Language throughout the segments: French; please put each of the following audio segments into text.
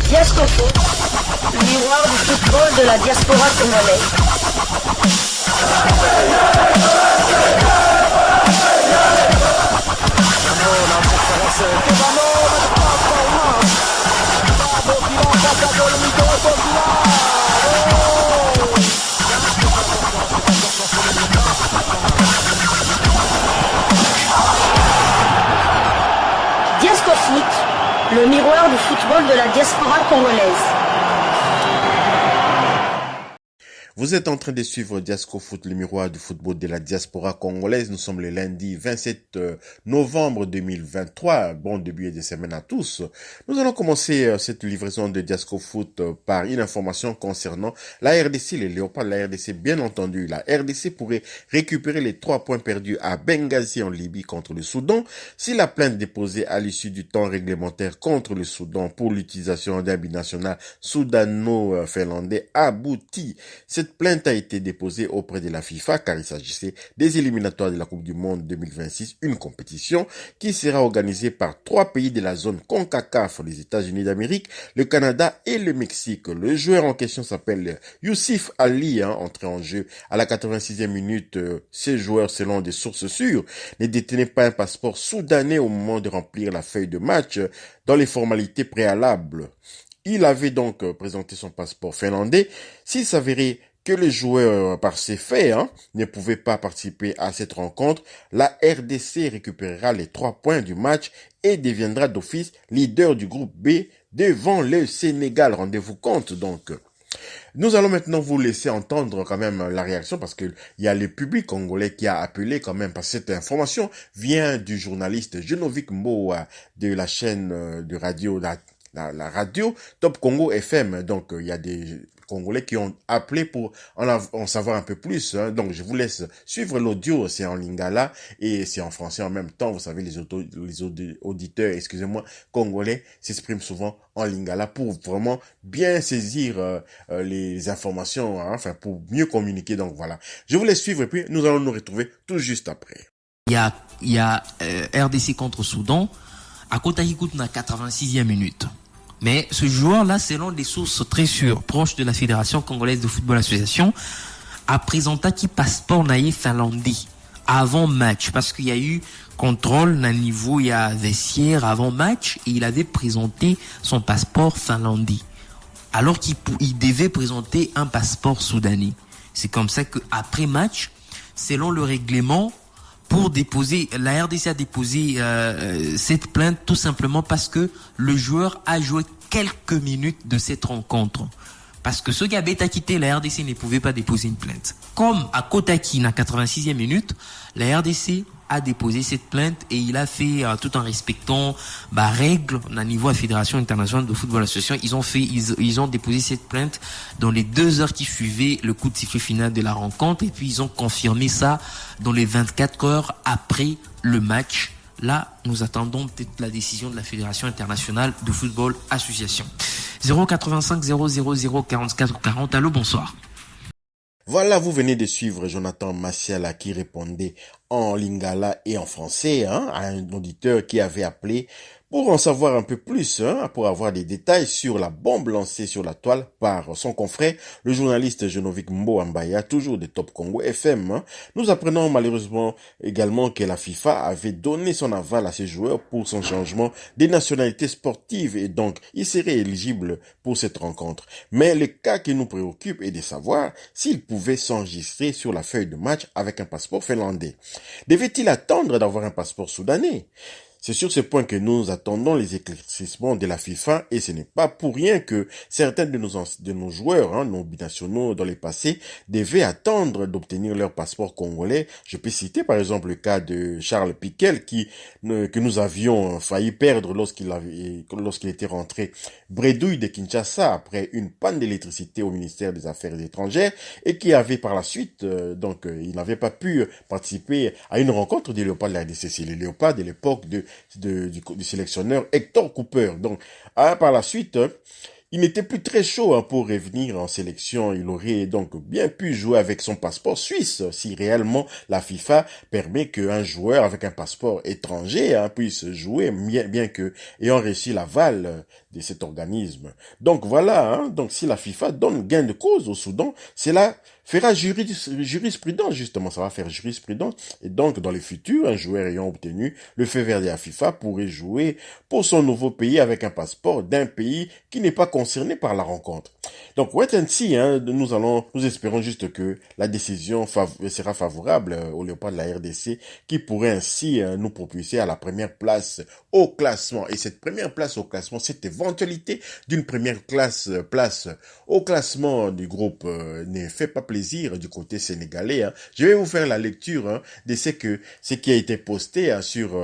Diascofoot, le miroir du football de la diaspora congolaise. Diascofoot, le miroir du football de la diaspora congolaise. Vous êtes en train de suivre Diascofoot, le miroir du football de la diaspora congolaise. Nous sommes le lundi 27 novembre 2023. Bon début de semaine à tous. Nous allons commencer cette livraison de Diascofoot par une information concernant la RDC, les Léopards de la RDC. Bien entendu, la RDC pourrait récupérer les 3 points perdus à Benghazi en Libye contre le Soudan si la plainte déposée à l'issue du temps réglementaire contre le Soudan pour l'utilisation d'un binational soudano-finlandais aboutit. Cette plainte a été déposée auprès de la FIFA car il s'agissait des éliminatoires de la Coupe du Monde 2026, une compétition qui sera organisée par 3 pays de la zone CONCACAF, les États-Unis d'Amérique, le Canada et le Mexique. Le joueur en question s'appelle Yousif Ali, entré en jeu à la 86e minute. Ce joueur, selon des sources sûres, ne détenait pas un passeport soudanais au moment de remplir la feuille de match dans les formalités préalables. Il avait donc présenté son passeport finlandais. S'il s'avérait que les joueurs, par ces faits, ne pouvaient pas participer à cette rencontre, la RDC récupérera les 3 points du match et deviendra d'office leader du groupe B devant le Sénégal. Rendez-vous compte donc. Nous allons maintenant vous laisser entendre quand même la réaction parce que il y a le public congolais qui a appelé quand même parce que cette information vient du journaliste Genovic Mboa de la chaîne de radio, la radio Top Congo FM. Donc il y a des Congolais qui ont appelé pour en savoir un peu plus. Donc, je vous laisse suivre l'audio. C'est en lingala et c'est en français en même temps. Vous savez, les auditeurs, excusez-moi, congolais s'expriment souvent en lingala pour vraiment bien saisir les informations, enfin, pour mieux communiquer. Donc, voilà. Je vous laisse suivre et puis nous allons nous retrouver tout juste après. Il y a RDC contre Soudan. À Kotahikout, on a 86e minute. Mais ce joueur-là, selon des sources très sûres, proches de la Fédération Congolaise de Football Association, a présenté qui passeport naïf finlandais avant match. Parce qu'il y a eu contrôle d'un niveau, il y a vestiaire avant match, et il avait présenté son passeport finlandais. Alors qu'il devait présenter un passeport soudanais. C'est comme ça qu'après match, selon le règlement, pour déposer, la RDC a déposé cette plainte tout simplement parce que le joueur a joué quelques minutes de cette rencontre. Parce que ce gars a quitté, la RDC ne pouvait pas déposer une plainte. Comme à Kotaki, à 86e minute, la RDC a déposé cette plainte et il a fait tout en respectant règles à niveau de la Fédération internationale de football association. Ils ont déposé cette plainte dans les 2 heures qui suivaient le coup de sifflet final de la rencontre et puis ils ont confirmé ça dans les 24 heures après le match. Là, nous attendons peut-être la décision de la Fédération internationale de football association. 085 000 44 40. Allô, bonsoir. Voilà, vous venez de suivre Jonathan Massiala qui répondait en lingala et en français à un auditeur qui avait appelé pour en savoir un peu plus, pour avoir des détails sur la bombe lancée sur la toile par son confrère, le journaliste Genovic Mboa, toujours de Top Congo FM. Nous apprenons malheureusement également que la FIFA avait donné son aval à ces joueurs pour son changement des nationalités sportives et donc il serait éligible pour cette rencontre. Mais le cas qui nous préoccupe est de savoir s'il pouvait s'enregistrer sur la feuille de match avec un passeport finlandais. Devait-il attendre d'avoir un passeport soudanais? C'est sur ce point que nous attendons les éclaircissements de la FIFA et ce n'est pas pour rien que certains de nos joueurs, nos binationaux dans le passé, devaient attendre d'obtenir leur passeport congolais. Je peux citer par exemple le cas de Charles Piquel que nous avions failli perdre lorsqu'il était rentré bredouille de Kinshasa après une panne d'électricité au ministère des Affaires étrangères et qui avait par la suite, il n'avait pas pu participer à une rencontre des Léopards de la RDC. C'est les Léopards de l'époque du sélectionneur Hector Cooper. Donc, par la suite, il n'était plus très chaud pour revenir en sélection. Il aurait donc bien pu jouer avec son passeport suisse si réellement la FIFA permet qu'un joueur avec un passeport étranger puisse jouer, bien que ayant reçu l'aval de cet organisme. Donc voilà, donc si la FIFA donne gain de cause au Soudan, cela fera jurisprudence, justement, ça va faire jurisprudence. Et donc, dans le futur, un joueur ayant obtenu le feu vert de la FIFA pourrait jouer pour son nouveau pays avec un passeport d'un pays qui n'est pas concerné par la rencontre. Donc, wait and see, nous espérons juste que la décision sera favorable au Léopard de la RDC, qui pourrait ainsi nous propulser à la première place au classement. Et cette première place au classement, cette éventualité d'une première place au classement du groupe ne fait pas plaisir du côté sénégalais. Je vais vous faire la lecture de ce qui a été posté sur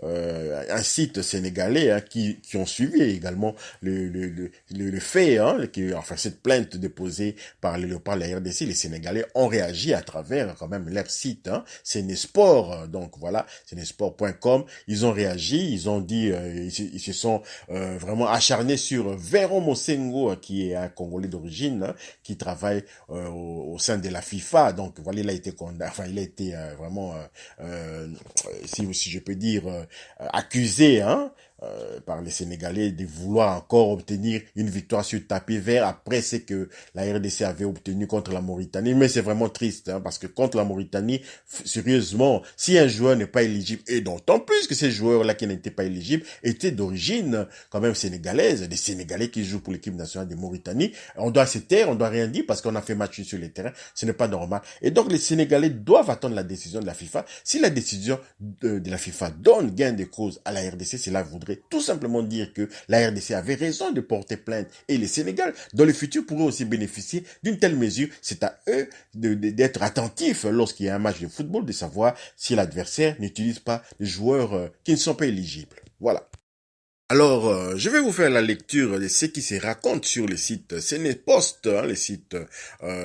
un site sénégalais qui ont suivi également le fait, cette plainte déposée par les Léopards de la RDC. Les Sénégalais ont réagi à travers quand même leur site, Sénésport. Donc voilà, sénésport.com. Ils ont réagi, ils ont dit, ils se sont vraiment acharnés sur Véron Mosengo, qui est un Congolais d'origine, qui travaille au sein de la FIFA. Donc voilà, il a été vraiment, si je peux dire, accusé, par les Sénégalais de vouloir encore obtenir une victoire sur tapis vert après ce que la RDC avait obtenu contre la Mauritanie. Mais c'est vraiment triste, parce que contre la Mauritanie, sérieusement, si un joueur n'est pas éligible, et d'autant plus que ces joueurs-là qui n'étaient pas éligibles étaient d'origine quand même sénégalaise, des Sénégalais qui jouent pour l'équipe nationale de Mauritanie, on doit se taire, on doit rien dire parce qu'on a fait match sur les terrains, ce n'est pas normal. Et donc les Sénégalais doivent attendre la décision de la FIFA. Si la décision de la FIFA donne gain de cause à la RDC, cela voudrait tout simplement dire que la RDC avait raison de porter plainte, et les Sénégal, dans le futur, pourraient aussi bénéficier d'une telle mesure. C'est à eux d'être attentifs lorsqu'il y a un match de football, de savoir si l'adversaire n'utilise pas des joueurs qui ne sont pas éligibles. Voilà. Alors, je vais vous faire la lecture de ce qui se raconte sur le site Sénépost, le site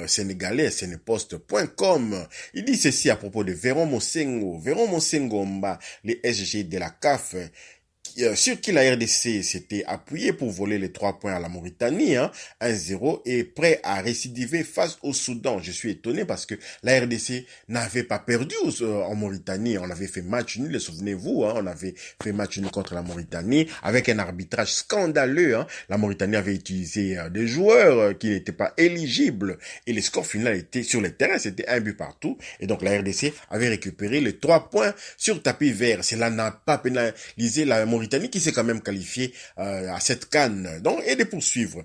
sénégalais, sénépost.com. Il dit ceci à propos de Véron Mosengo. Véron Mosengo Mba, les SG de la CAF, sur qui la RDC s'était appuyée pour voler les 3 points à la Mauritanie, 1-0, et prêt à récidiver face au Soudan. Je suis étonné parce que la RDC n'avait pas perdu en Mauritanie. On avait fait match nul, souvenez-vous, on avait fait match nul contre la Mauritanie avec un arbitrage scandaleux. La Mauritanie avait utilisé des joueurs qui n'étaient pas éligibles, et le score final était sur le terrain, c'était 1 but partout, et donc la RDC avait récupéré les 3 points sur tapis vert. Cela n'a pas pénalisé la Mauritanie, qui s'est quand même qualifiée à cette CAN. Donc, et de poursuivre.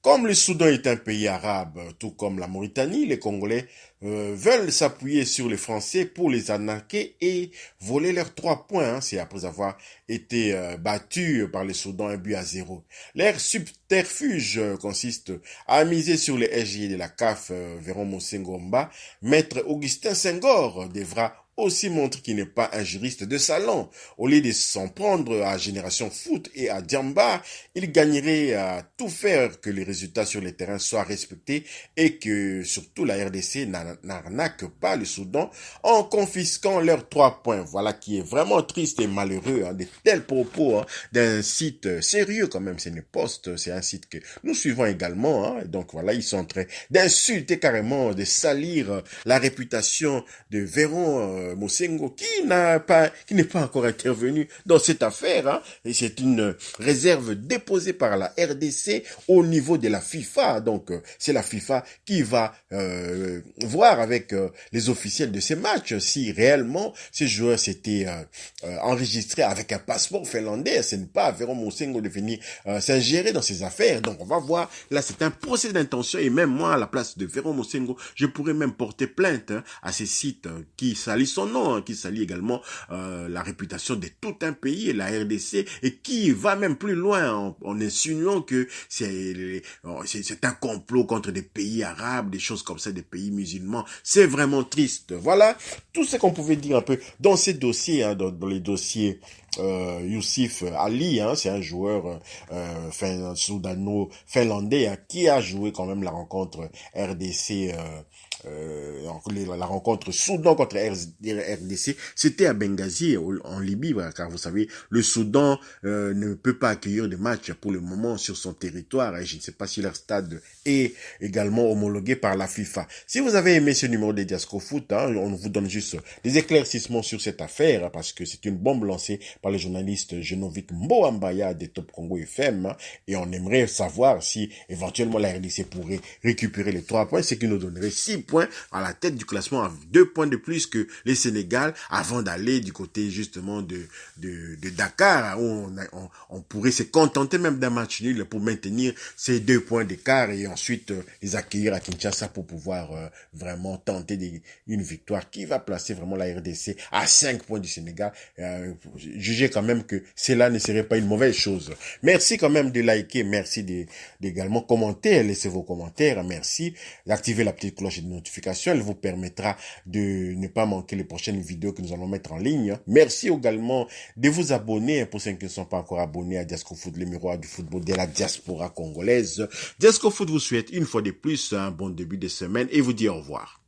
Comme le Soudan est un pays arabe, tout comme la Mauritanie, les Congolais veulent s'appuyer sur les Français pour les arnaquer et voler leurs 3 points. C'est après avoir été battus par le Soudan 1-0. Leur subterfuge consiste à miser sur les SG de la CAF, Véron Mosengo Mba. Maître Augustin Senghor devra aussi montre qu'il n'est pas un juriste de salon. Au lieu de s'en prendre à Génération Foot et à Djamba, il gagnerait à tout faire que les résultats sur le terrain soient respectés et que surtout la RDC n'arnaque pas le Soudan en confisquant leurs 3 points. Voilà qui est vraiment triste et malheureux, de tels propos d'un site sérieux quand même. Sénépost, c'est un site que nous suivons également. Donc voilà, ils sont en train d'insulter carrément, de salir la réputation de Véron Mosengo, qui n'est pas encore intervenu dans cette affaire, et c'est une réserve déposée par la RDC au niveau de la FIFA. Donc c'est la FIFA qui va voir avec les officiels de ces matchs si réellement ces joueurs s'étaient enregistrés avec un passeport finlandais. Ce n'est pas à Véron Mosengo de venir s'ingérer dans ces affaires. Donc on va voir, là c'est un procès d'intention, et même moi à la place de Véron Mosengo, je pourrais même porter plainte à ces sites qui salissent son nom, qui salit également la réputation de tout un pays, la RDC, et qui va même plus loin en insinuant que c'est un complot contre des pays arabes, des choses comme ça, des pays musulmans. C'est vraiment triste. Voilà tout ce qu'on pouvait dire un peu dans ces dossiers, dans les dossiers Youssif Ali, c'est un joueur soudano-finlandais qui a joué quand même la rencontre RDC la rencontre Soudan contre RDC, c'était à Benghazi, en Libye, car vous savez, le Soudan ne peut pas accueillir de matchs pour le moment sur son territoire, et je ne sais pas si leur stade est également homologué par la FIFA. Si vous avez aimé ce numéro de Diasco Foot, on vous donne juste des éclaircissements sur cette affaire, parce que c'est une bombe lancée par le journaliste Genovic Mboambaya des Top Congo FM, et on aimerait savoir si éventuellement la RDC pourrait récupérer les 3 points, ce qui nous donnerait 6 points à la tête du classement, à 2 points de plus que les Sénégal, avant d'aller du côté justement de Dakar, où on pourrait se contenter même d'un match nul pour maintenir ces 2 points d'écart et ensuite les accueillir à Kinshasa pour pouvoir vraiment tenter une victoire qui va placer vraiment la RDC à 5 points du Sénégal. Jugez quand même que cela ne serait pas une mauvaise chose. Merci quand même de liker, merci d'également commenter, laissez vos commentaires, merci d'activer la petite cloche de notification, elle vous permettra de ne pas manquer les prochaines vidéos que nous allons mettre en ligne. Merci également de vous abonner pour ceux qui ne sont pas encore abonnés à Diasco Foot, les miroirs du football de la diaspora congolaise. Diasco Foot vous souhaite une fois de plus un bon début de semaine et vous dit au revoir.